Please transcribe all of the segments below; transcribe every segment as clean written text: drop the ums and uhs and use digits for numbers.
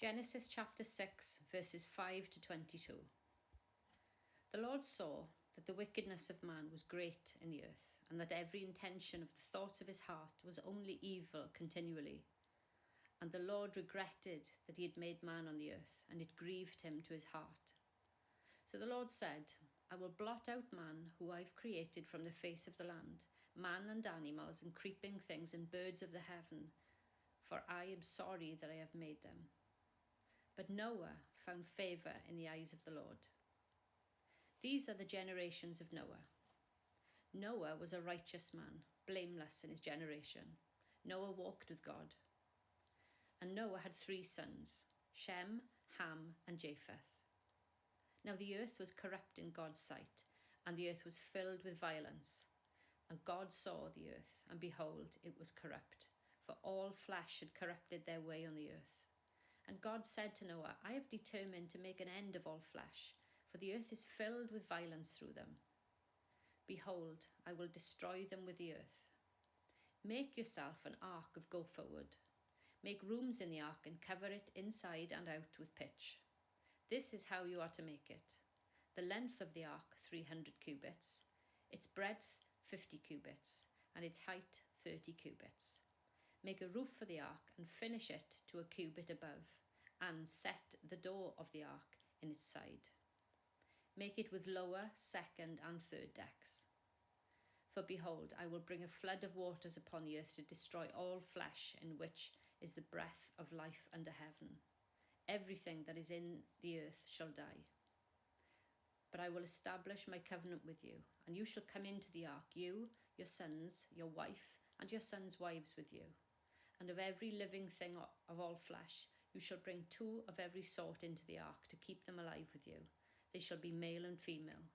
Genesis chapter 6, verses 5 to 22. The Lord saw that the wickedness of man was great in the earth, and that every intention of the thoughts of his heart was only evil continually. And the Lord regretted that he had made man on the earth, and it grieved him to his heart. So the Lord said, I will blot out man who I've created from the face of the land, man and animals and creeping things and birds of the heaven, for I am sorry that I have made them. But Noah found favour in the eyes of the Lord. These are the generations of Noah. Noah was a righteous man, blameless in his generation. Noah walked with God. And Noah had 3 sons, Shem, Ham, and Japheth. Now the earth was corrupt in God's sight, and the earth was filled with violence. And God saw the earth, and behold, it was corrupt, for all flesh had corrupted their way on the earth. And God said to Noah, I have determined to make an end of all flesh, for the earth is filled with violence through them. Behold, I will destroy them with the earth. Make yourself an ark of gopher wood. Make rooms in the ark and cover it inside and out with pitch. This is how you are to make it. The length of the ark, 300 cubits, its breadth, 50 cubits, and its height, 30 cubits. Make a roof for the ark and finish it to a cubit above, and set the door of the ark in its side. Make it with lower, second, and third decks. For behold, I will bring a flood of waters upon the earth to destroy all flesh in which is the breath of life under heaven. Everything that is in the earth shall die. But I will establish my covenant with you, and you shall come into the ark, you, your sons, your wife, and your sons' wives with you. And of every living thing of all flesh, you shall bring 2 of every sort into the ark to keep them alive with you. They shall be male and female.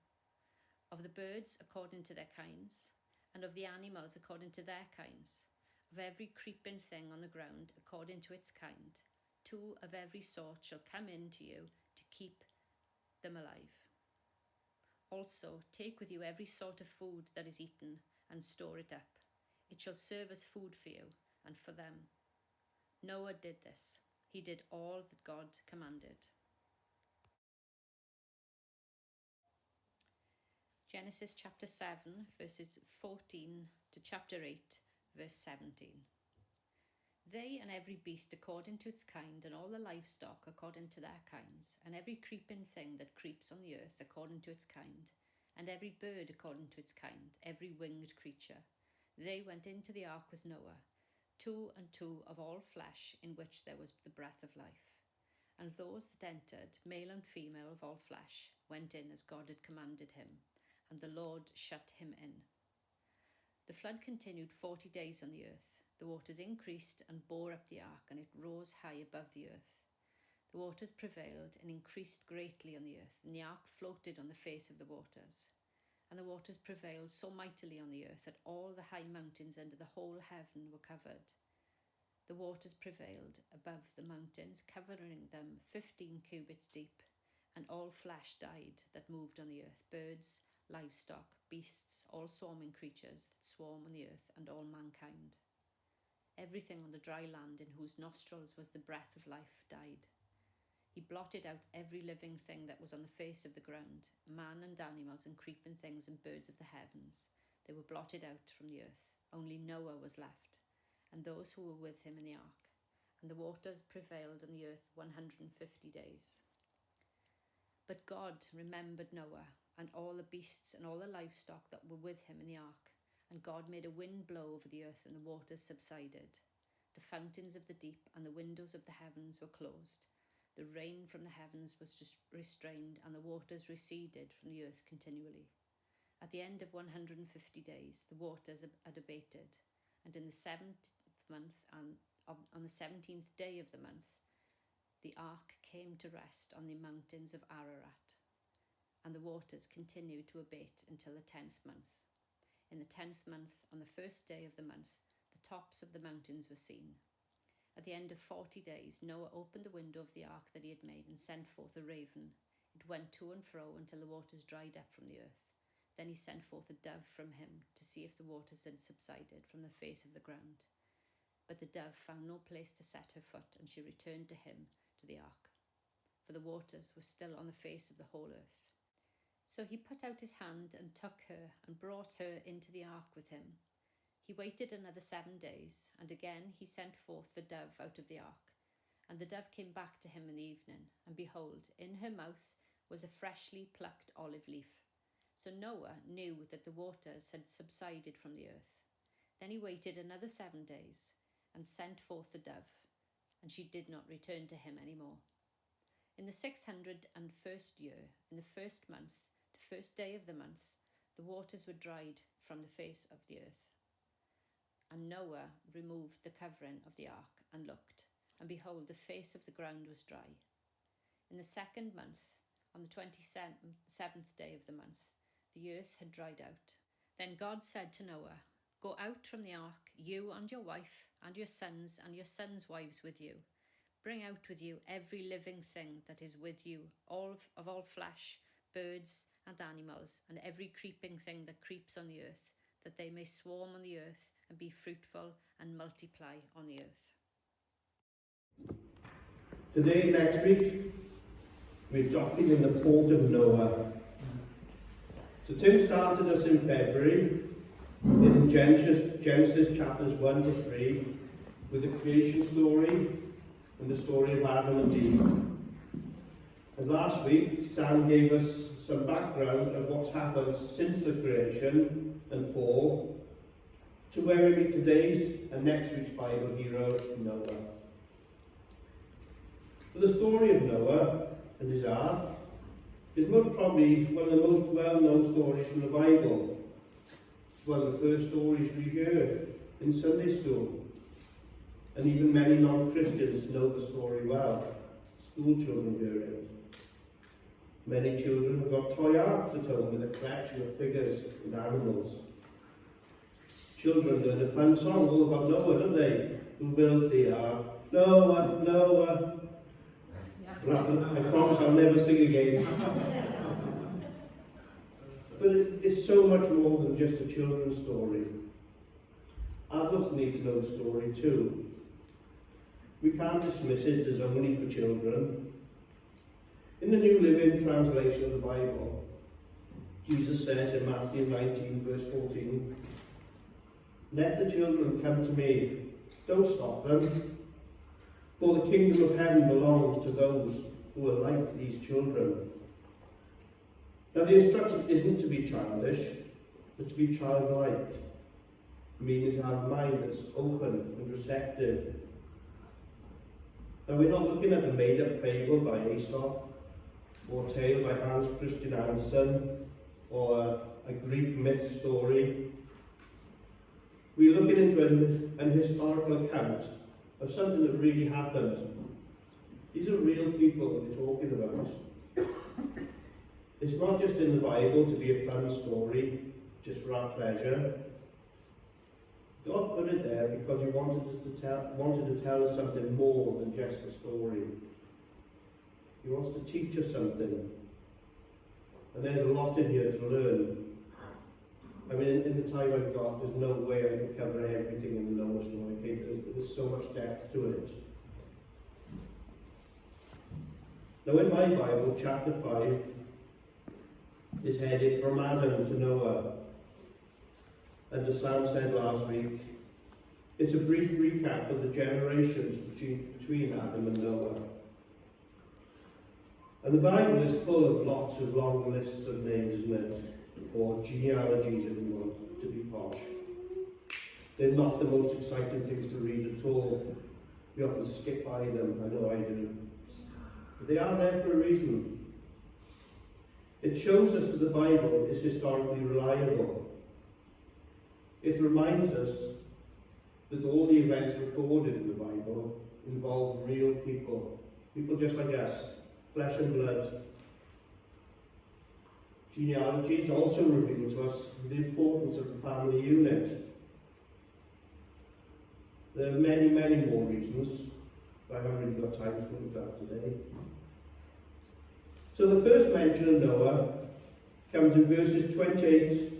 Of the birds according to their kinds, and of the animals according to their kinds. Of every creeping thing on the ground according to its kind. 2 of every sort shall come in to you to keep them alive. Also take with you every sort of food that is eaten, and store it up. It shall serve as food for you and for them. Noah did this. He did all that God commanded. Genesis chapter 7, verses 14 to chapter 8, verse 17. They and every beast according to its kind, and all the livestock according to their kinds, and every creeping thing that creeps on the earth according to its kind, and every bird according to its kind, every winged creature, they went into the ark with Noah, 2 and 2 of all flesh in which there was the breath of life. And those that entered, male and female of all flesh, went in as God had commanded him, and the Lord shut him in. The flood continued 40 days on the earth. The waters increased and bore up the ark, and it rose high above the earth. The waters prevailed and increased greatly on the earth, and the ark floated on the face of the waters. And the waters prevailed so mightily on the earth that all the high mountains under the whole heaven were covered. The waters prevailed above the mountains, covering them 15 cubits deep, and all flesh died that moved on the earth, birds, livestock, beasts, all swarming creatures that swarm on the earth, and all mankind. Everything on the dry land in whose nostrils was the breath of life died. He blotted out every living thing that was on the face of the ground, man and animals and creeping things and birds of the heavens. They were blotted out from the earth. Only Noah was left, and those who were with him in the ark. And the waters prevailed on the earth 150 days. But God remembered Noah, and all the beasts and all the livestock that were with him in the ark. And God made a wind blow over the earth, and the waters subsided. The fountains of the deep and the windows of the heavens were closed. The rain from the heavens was restrained, and the waters receded from the earth continually. At the end of 150 days, the waters had abated, and in the 7th month, and on the 17th day of the month, the ark came to rest on the mountains of Ararat, and the waters continued to abate until the 10th month. In the 10th month, on the first day of the month, the tops of the mountains were seen. At the end of 40 days, Noah opened the window of the ark that he had made and sent forth a raven. It went to and fro until the waters dried up from the earth. Then he sent forth a dove from him to see if the waters had subsided from the face of the ground. But the dove found no place to set her foot, and she returned to him to the ark, for the waters were still on the face of the whole earth. So he put out his hand and took her and brought her into the ark with him. He waited another 7 days, and again he sent forth the dove out of the ark. And the dove came back to him in the evening, and behold, in her mouth was a freshly plucked olive leaf. So Noah knew that the waters had subsided from the earth. Then he waited another 7 days, and sent forth the dove, and she did not return to him any more. In the 601st year, in the first month, the first day of the month, the waters were dried from the face of the earth. And Noah removed the covering of the ark and looked, and behold, the face of the ground was dry. In the 2nd month, on the 27th day of the month, the earth had dried out. Then God said to Noah, "Go out from the ark, you and your wife, and your sons wives with you. Bring out with you every living thing that is with you, of all flesh, birds and animals, and every creeping thing that creeps on the earth, that they may swarm on the earth and be fruitful and multiply on the earth." Today, next week, we're docking in the port of Noah. So Tim started us in February in Genesis chapters 1 to 3 with the creation story and the story of Adam and Eve. And last week, Sam gave us some background of what's happened since the creation and fall to where we meet today's and next week's Bible hero, Noah. The story of Noah and his ark is most probably one of the most well-known stories from the Bible. It's one of the first stories we heard in Sunday school. And even many non-Christians know the story well. School children hear it. Many children have got toy arks at home with a collection of figures and animals. Children learn a fun song all about Noah, don't they? Who built the ark? Noah, Noah. I promise I'll never sing again. But it's so much more than just a children's story. Adults need to know the story too. We can't dismiss it as only for children. In the New Living Translation of the Bible, Jesus says in Matthew 19 verse 14, "Let the children come to me, don't stop them. For the kingdom of heaven belongs to those who are like these children." Now the instruction isn't to be childish, but to be childlike, meaning to have a mind that's open and receptive. Now we're not looking at a made-up fable by Aesop, or a tale by Hans Christian Andersen, or a Greek myth story. We're looking into an historical account of something that really happened. These are real people that we're talking about. It's not just in the Bible to be a fun story, just for our pleasure. God put it there because He wanted to tell us something more than just a story. He wants to teach us something. And there's a lot in here to learn. I mean, in the time I've got, there's no way I could cover everything in the Noah story. Okay? There's so much depth to it. Now in my Bible, chapter 5 is headed from Adam to Noah. And as Sam said last week, it's a brief recap of the generations between Adam and Noah. And the Bible is full of lots of long lists of names, isn't it? Or genealogies, if you want to be posh. They're not the most exciting things to read at all. We often skip by them, I know I do. But they are there for a reason. It shows us that the Bible is historically reliable. It reminds us that all the events recorded in the Bible involve real people. People just like us, flesh and blood. Genealogies also reveal to us the importance of the family unit. There are many, many more reasons, but I haven't really got time to look at that today. So the first mention of Noah comes in verses 28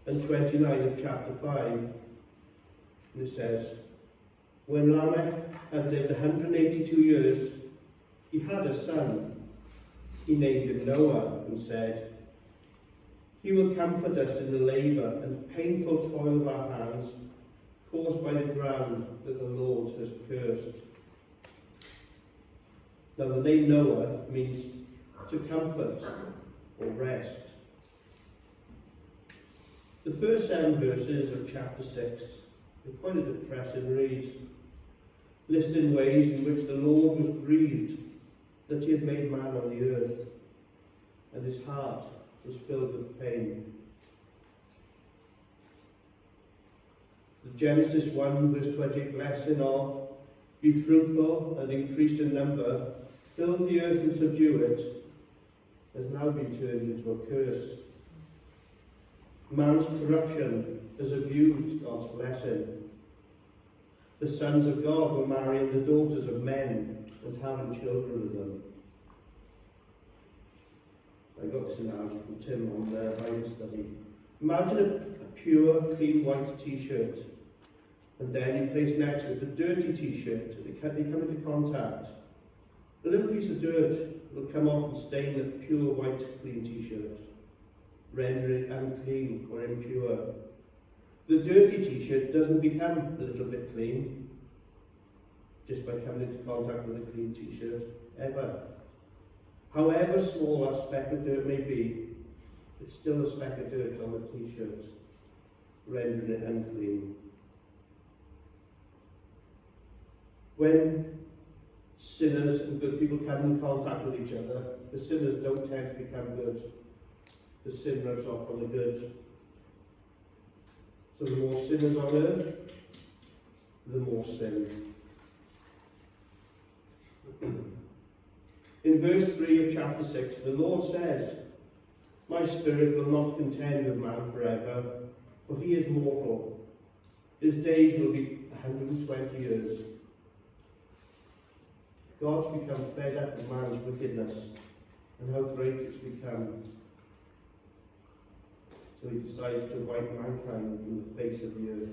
and 29 of chapter 5. And it says, "When Lamech had lived 182 years, He had a son. He named him Noah and said, "He will comfort us in the labour and painful toil of our hands, caused by the ground that the Lord has cursed." Now the name Noah means to comfort or rest. The first 7 verses of chapter 6 are quite a depressing read, listing ways in which the Lord was grieved that he had made man on the earth, and his heart was filled with pain. The Genesis 1 verse 28 blessing of, "Be fruitful and increase in number, fill the earth and subdue it," has now been turned into a curse. Man's corruption has abused God's blessing. The sons of God were marrying the daughters of men and having children with them. I got this analogy from Tim on their Bible study. Imagine a pure, clean white t-shirt, and then you place next to it a dirty t-shirt, and they come into contact. A little piece of dirt will come off and stain the pure white, clean t-shirt, render it unclean or impure. The dirty t-shirt doesn't become a little bit clean just by coming into contact with a clean t-shirt, ever. However small a speck of dirt may be, it's still a speck of dirt on the t-shirt, rendering it unclean. When sinners and good people come in contact with each other, the sinners don't tend to become good. The sin rubs off on the good. So the more sinners on earth, the more sin. In verse 3 of chapter 6, the Lord says, "My spirit will not contend with man forever, for he is mortal. His days will be 120 years. God's become fed up with man's wickedness and how great it's become. So he decides to wipe mankind from the face of the earth.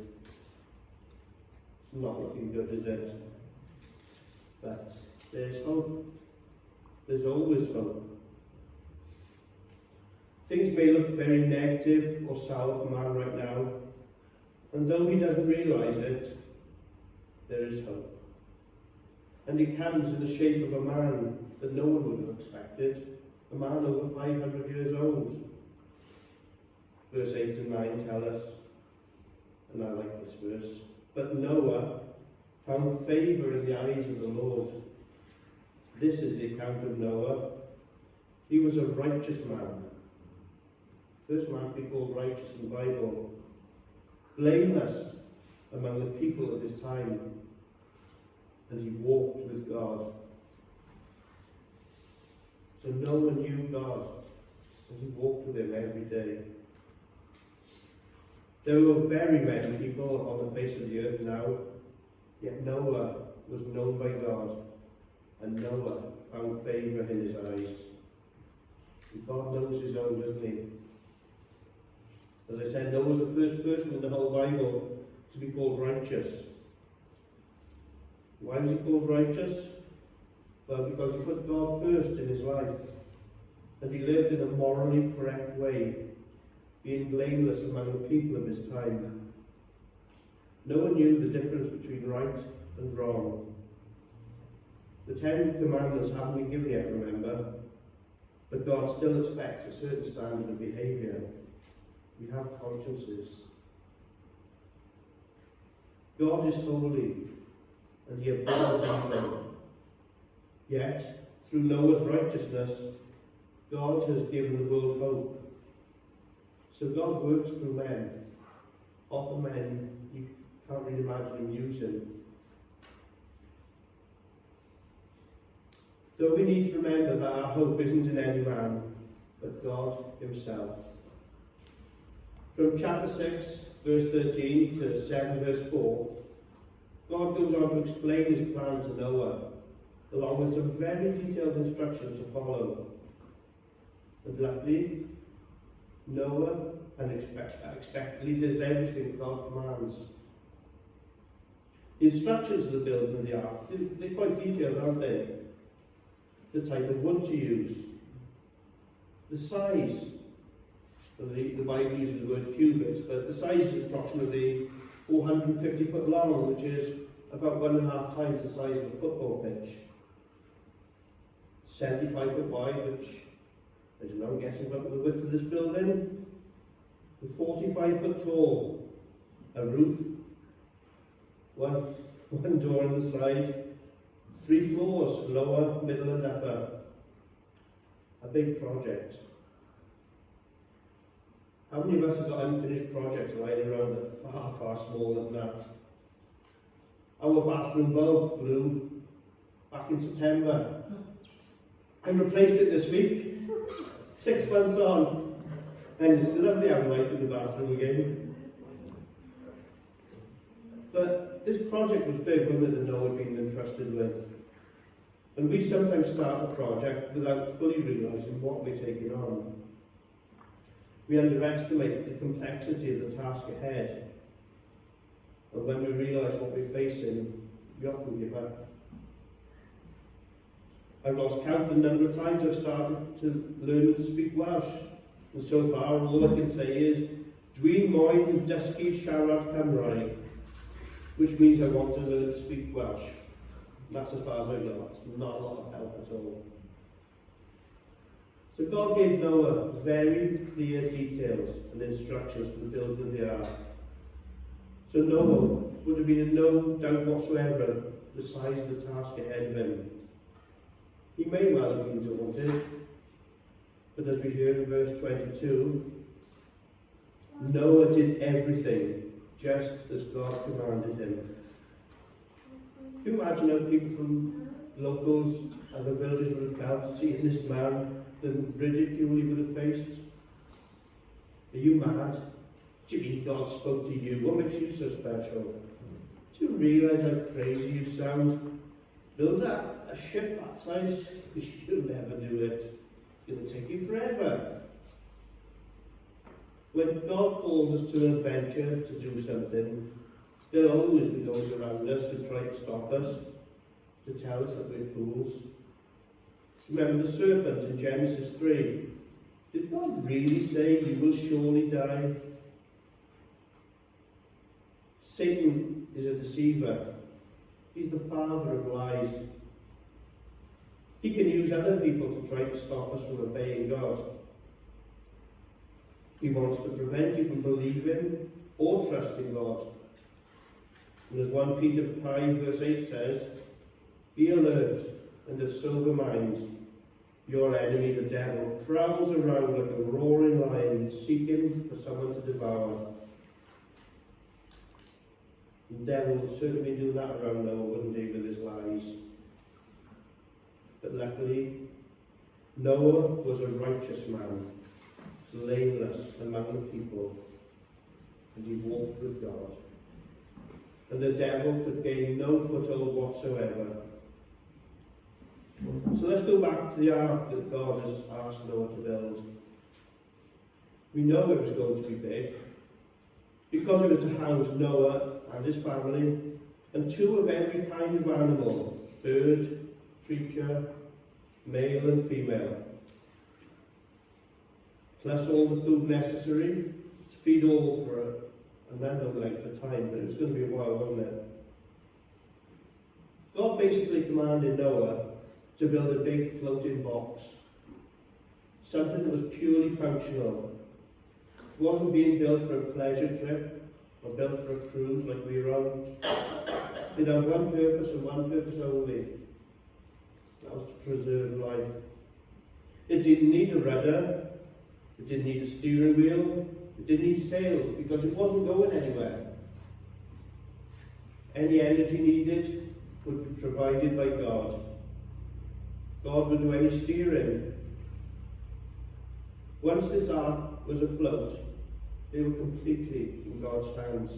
It's not looking good, is it? But there's hope. There's always hope. Things may look very negative or sour for man right now, and though he doesn't realise it, there is hope. And it comes in the shape of a man that no one would have expected, a man over 500 years old. Verse 8 and 9 tell us, and I like this verse, "But Noah found favour in the eyes of the Lord." This is the account of Noah. He was a righteous man. First man to be called righteous in the Bible. Blameless among the people of his time. And he walked with God. So Noah knew God, and he walked with him every day. There were very many people on the face of the earth now, yet Noah was known by God, and Noah found favour in his eyes. And God knows his own, doesn't he? As I said, Noah was the first person in the whole Bible to be called righteous. Why was he called righteous? Well, because he put God first in his life, and he lived in a morally correct way, being blameless among the people of his time. No one knew the difference between right and wrong. The 10 Commandments haven't been given yet, remember, but God still expects a certain standard of behaviour. We have consciences. God is holy, and he abhors evil. Yet, through Noah's righteousness, God has given the world hope. So God works through men, often men you can't really imagine him using. Though we need to remember that our hope isn't in any man, but God himself. From chapter 6, verse 13 to 7, verse 4, God goes on to explain his plan to Noah, along with some very detailed instructions to follow. And luckily, Noah unexpectedly does everything God commands. The instructions for the building of the ark, they're quite detailed, aren't they? the type of wood to use, the size. The Bible uses the word cubits, but the size is approximately 450 foot long, which is about 1.5 times the size of a football pitch. 75 foot wide, which, I don't know, I'm guessing about the width of this building. 45 foot tall, a roof, one door on the side, 3 floors, lower, middle and upper. A big project. How many of us have got unfinished projects lying around that are far smaller than that? Our bathroom bulb blew back in September. I replaced it this week, 6 months on, and it's still have the light in the bathroom again. But this project was big, wasn't it, that Noah had been entrusted with. And we sometimes start a project without fully realising what we're taking on. We underestimate the complexity of the task ahead. And when we realise what we're facing, we often give up. I've lost count the number of times I've started to learn to speak Welsh. And so far, all I can say is, Dwi'n moyn dysgu siarad Cymraeg, which means I want to learn to speak Welsh. And that's as far as I got. Not a lot of help at all. So God gave Noah very clear details and instructions for the building of the ark. So Noah would have been in no doubt whatsoever the size of the task ahead of him. He may well have been daunted, but as we hear in verse 22, Noah did everything just as God commanded him. Can you imagine how people from locals, other villages would have felt seeing this man, the ridicule he would have faced? Are you mad? Do you mean God spoke to you? What makes you so special? Do you realise how crazy you sound? Build a ship that size? You'll never do it. It'll take you forever. When God calls us to an adventure, to do something, there'll always be those around us who try to stop us, to tell us that we're fools. Remember the serpent in Genesis 3. Did God really say you will surely die? Satan is a deceiver. He's the father of lies. He can use other people to try to stop us from obeying God. He wants to prevent you from believing or trusting God. And as 1 Peter 5 verse 8 says, be alert and of sober mind. Your enemy, the devil, prowls around like a roaring lion, seeking for someone to devour. The devil would certainly do that around Noah, wouldn't he, with his lies? But luckily, Noah was a righteous man, blameless among the people, and he walked with God. And the devil could gain no foothold whatsoever. So let's go back to the ark that God has asked Noah to build. We know it was going to be big, because it was to house Noah and his family, and 2 of every kind of animal, bird, creature, male and female, plus all the food necessary to feed all for a unknown length of time, but it was going to be a while, wasn't it? God basically commanded Noah to build a big floating box, something that was purely functional. It wasn't being built for a pleasure trip or built for a cruise like we were on. It had one purpose and one purpose only. That was to preserve life. It didn't need a rudder, it didn't need a steering wheel, it didn't need sails because it wasn't going anywhere. Any energy needed would be provided by God. God would do any steering. Once this ark was afloat, they were completely in God's hands.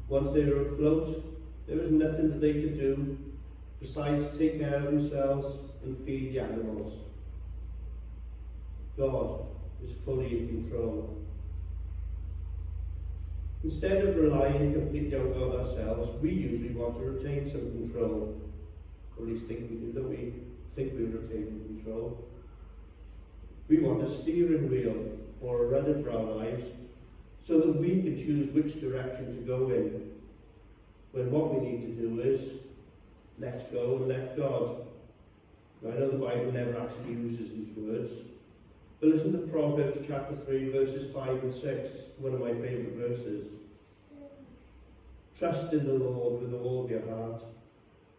Once they were afloat, there was nothing that they could do besides take care of themselves and feed the animals. God is fully in control. Instead of relying completely on God ourselves, we usually want to retain some control Or at least think we do, don't we? Think we retain control. We want a steering wheel or a rudder for our lives so that we can choose which direction to go in, when what we need to do is let go and let God. Now, I know the Bible never actually uses these words, but listen to Proverbs chapter 3, verses 5 and 6, one of my favourite verses. Trust in the Lord with all of your heart,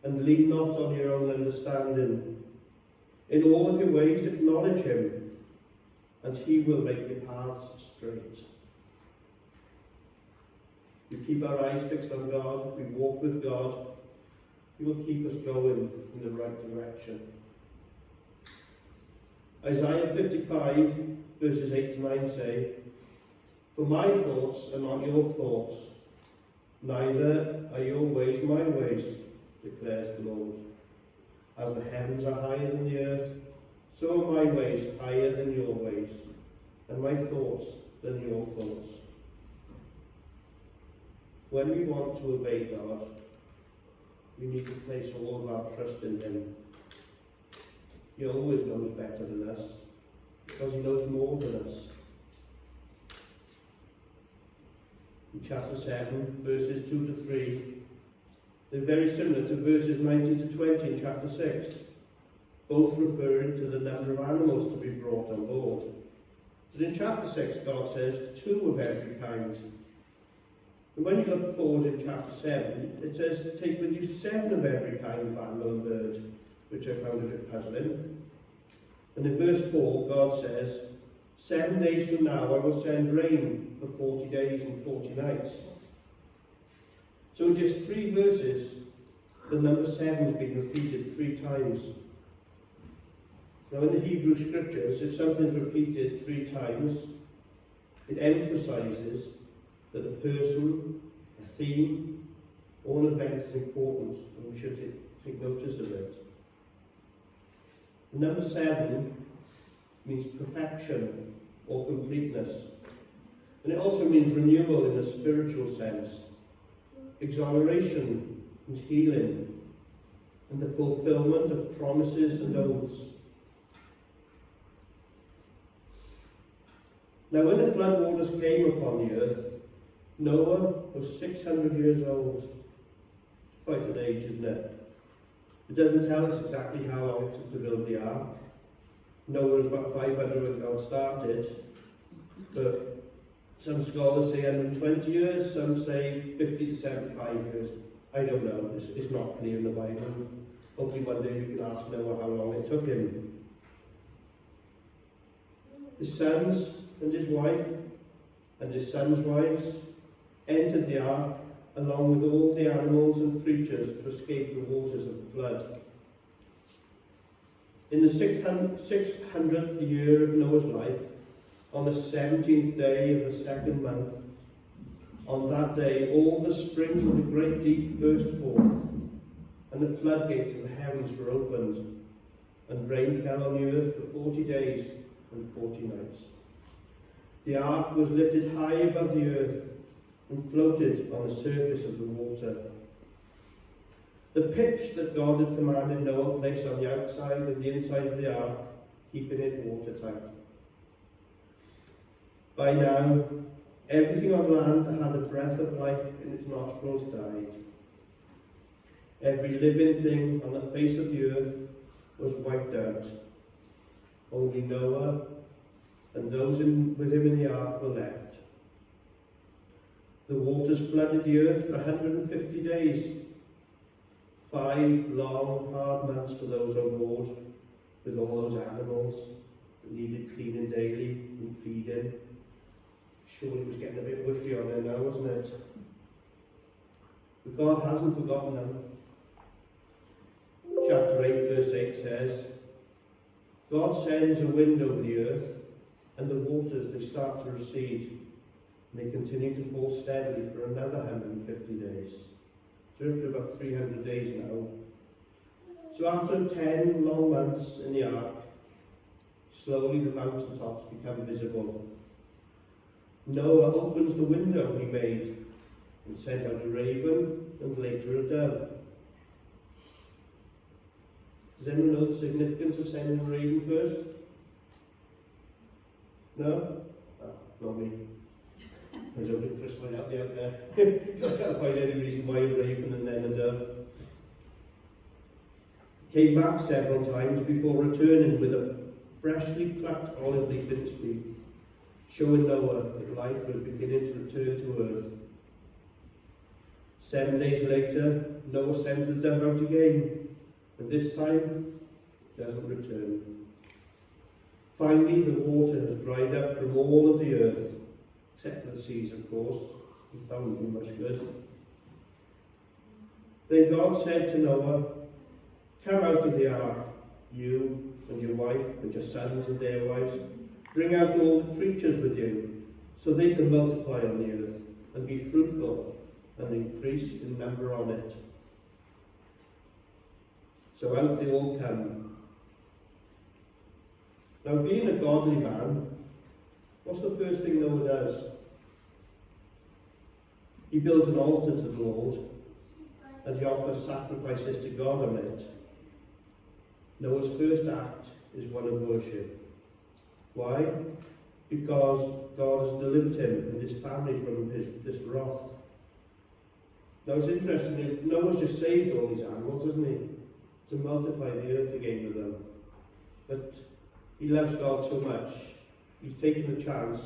and lean not on your own understanding. In all of your ways acknowledge him, and he will make your paths straight. We keep our eyes fixed on God, we walk with God, he will keep us going in the right direction. Isaiah 55, verses 8 to 9 say, For my thoughts are not your thoughts, neither are your ways my ways, declares the Lord. As the heavens are higher than the earth, so are my ways higher than your ways, and my thoughts than your thoughts. When we want to obey God, we need to place all of our trust in him. He always knows better than us, because he knows more than us. In chapter 7, verses 2 to 3, they're very similar to verses 19 to 20 in chapter 6, both referring to the number of animals to be brought on board. But in chapter 6, God says 2 of every kind. And when you look forward in chapter 7, it says, Take with you 7 of every kind of animal and bird, which I found a bit puzzling. And in verse 4, God says, 7 days from now I will send rain for 40 days and 40 nights. So in just 3 verses, the number 7 has been repeated 3 times. Now in the Hebrew scriptures, if something's repeated 3 times, it emphasises that a person, a theme, or an event is important, and we should take notice of it. Number 7 means perfection or completeness. And it also means renewal in a spiritual sense, exoneration and healing, and the fulfillment of promises and oaths. Now when the flood waters came upon the earth, Noah was 600 years old. Quite an age, isn't it? It doesn't tell us exactly how long it took to build the ark. Noah was about 500 when God started, but some scholars say 120 years, some say 50 to 75 years. I don't know, it's not clear in the Bible. Hopefully one day you can ask Noah how long it took him. His sons and his wife and his sons' wives entered the ark along with all the animals and creatures to escape the waters of the flood. In the 600th year of Noah's life, on the 17th day of the 2nd month, on that day all the springs of the great deep burst forth, and the floodgates of the heavens were opened, and rain fell on the earth for 40 days and 40 nights. The ark was lifted high above the earth and floated on the surface of the water. The pitch that God had commanded Noah place on the outside and the inside of the ark, keeping it watertight. By now, everything on land that had a breath of life in its nostrils died. Every living thing on the face of the earth was wiped out. Only Noah and those with him in the ark were left. The waters flooded the earth for 150 days. 5 long, hard months for those on board, with all those animals that needed cleaning daily and feeding. Surely it was getting a bit whiffy on there now, wasn't it? But God hasn't forgotten them. Chapter 8, verse 8 says, God sends a wind over the earth, and the waters, they start to recede. And they continue to fall steadily for another 150 days. So we're up to about 300 days now. So after 10 long months in the ark, slowly the mountaintops become visible. Noah opens the window he made and sent out a raven and later a dove. Does anyone know the significance of sending a raven first? No? Oh, not me. I was hoping Chris might help me out there. So I can't find any reason why a raven and then a dove. Came back several times before returning with a freshly plucked olive leaf in its beak, showing Noah that life was beginning to return to earth. 7 days later, Noah sends the dove out again, and this time it doesn't return. Finally, the water has dried up from all of the earth, except for the seas, of course. That wouldn't be much good. Then God said to Noah, "Come out of the ark, you and your wife and your sons and their wives. Bring out all the creatures with you, so they can multiply on the earth and be fruitful and increase in number on it." So out they all come. Now, being a godly man, what's the first thing Noah does? He builds an altar to the Lord, and he offers sacrifices to God on it. Noah's first act is one of worship. Why? Because God has delivered him and his family from this wrath. Now it's interesting, Noah's just saved all these animals, hasn't he? To multiply the earth again with them. But he loves God so much, he's taken the chance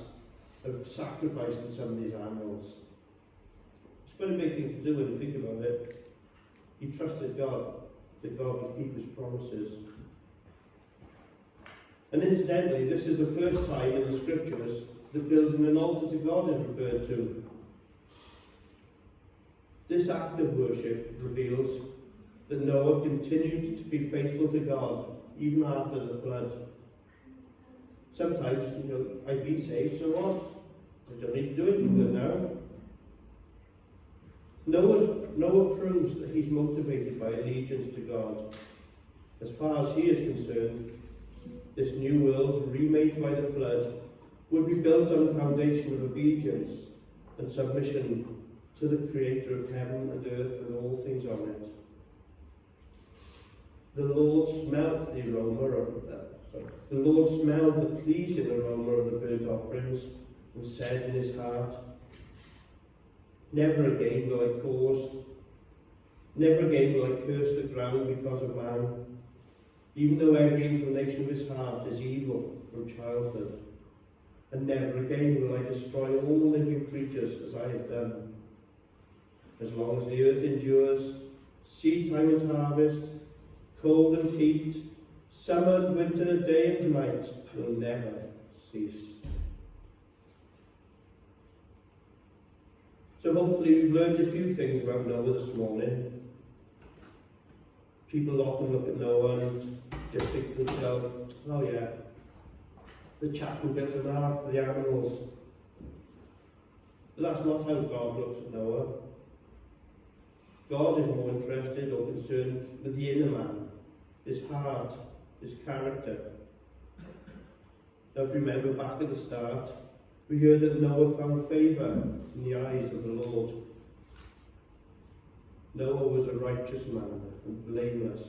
of sacrificing some of these animals. It's quite a big thing to do when you think about it. He trusted God, that God would keep his promises. And incidentally, this is the first time in the scriptures that building an altar to God is referred to. This act of worship reveals that Noah continued to be faithful to God even after the flood. Sometimes, I've been saved, so what? I don't need to do anything good now. Noah proves that he's motivated by allegiance to God. As far as he is concerned, this new world, remade by the flood, would be built on the foundation of obedience and submission to the Creator of heaven and earth and all things on it. The Lord smelled the pleasing aroma of the burnt offerings and said in his heart, Never again will I curse the ground because of man, even though every inclination of his heart is evil from childhood. And never again will I destroy all living creatures as I have done. As long as the earth endures, seed time and harvest, cold and heat, summer and winter, day and night will never cease. So hopefully we've learned a few things about Noah this morning. People often look at Noah and just think to themselves, oh yeah, the chap who built an ark for the animals. But that's not how God looks at Noah. God is more interested or concerned with the inner man, his heart, his character. Now if you remember back at the start, we heard that Noah found favour in the eyes of the Lord. Noah was a righteous man and blameless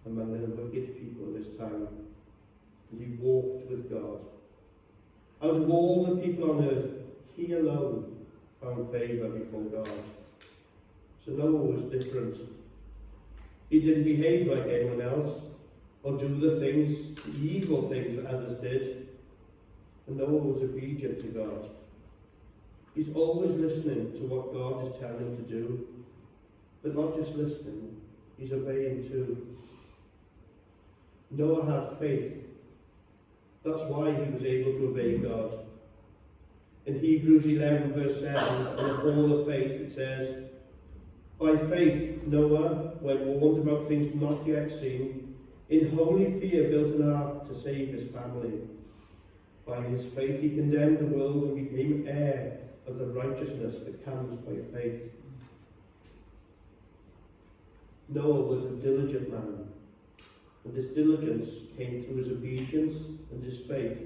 among the wicked people of his time. And he walked with God. Out of all the people on earth, he alone found favour before God. So Noah was different. He didn't behave like anyone else, or do the evil things that others did. And Noah was obedient to God. He's always listening to what God is telling him to do, but not just listening, he's obeying too. Noah had faith. That's why he was able to obey God. In Hebrews 11 verse 7, in the hall of faith, it says, By faith Noah, when warned about things not yet seen, in holy fear built an ark to save his family. By his faith he condemned the world and became heir of the righteousness that comes by faith. Noah was a diligent man, and this diligence came through his obedience and his faith.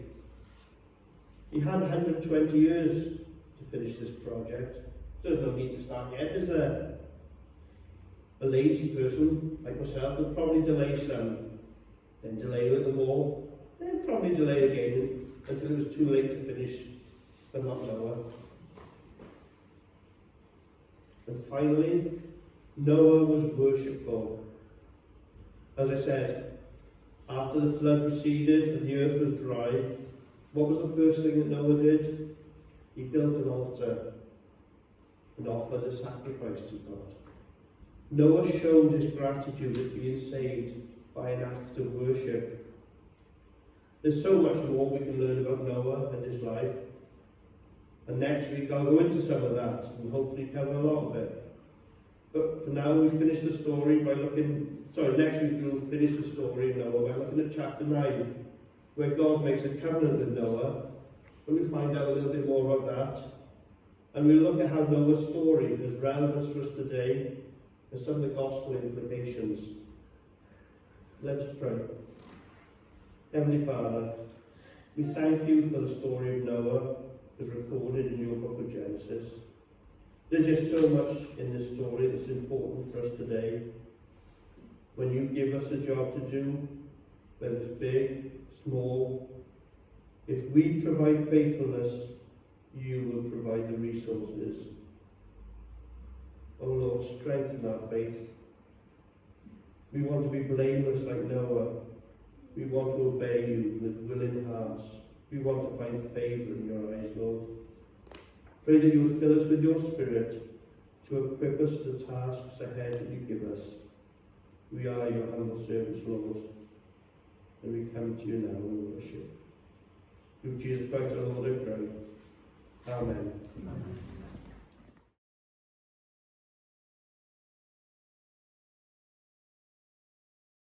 He had 120 years to finish this project. There's no need to start yet, is there? A lazy person, like myself, would probably delay some, then delay a little more, then probably delay again until it was too late to finish, but not Noah. And finally, Noah was worshipful. As I said, after the flood receded and the earth was dry, what was the first thing that Noah did? He built an altar and offered a sacrifice to God. Noah showed his gratitude at being saved by an act of worship. There's so much more we can learn about Noah and his life. And next week I'll go into some of that and hopefully cover a lot of it. But for now we finish the story by next week we'll finish the story of Noah by looking at chapter 9, where God makes a covenant with Noah, and we'll find out a little bit more about that. And we'll look at how Noah's story has relevance for us today and some of the gospel implications. Let us pray. Heavenly Father, we thank you for the story of Noah as recorded in your book of Genesis. There's just so much in this story that's important for us today. When you give us a job to do, whether it's big, small, if we provide faithfulness, you will provide the resources. Oh Lord, strengthen our faith. We want to be blameless like Noah. We want to obey you with willing hearts. We want to find favour in your eyes, Lord. Pray that you will fill us with your Spirit to equip us for the tasks ahead that you give us. We are your humble servants, Lord, and we come to you now in worship. Through Jesus Christ our Lord, I pray. Amen. Amen.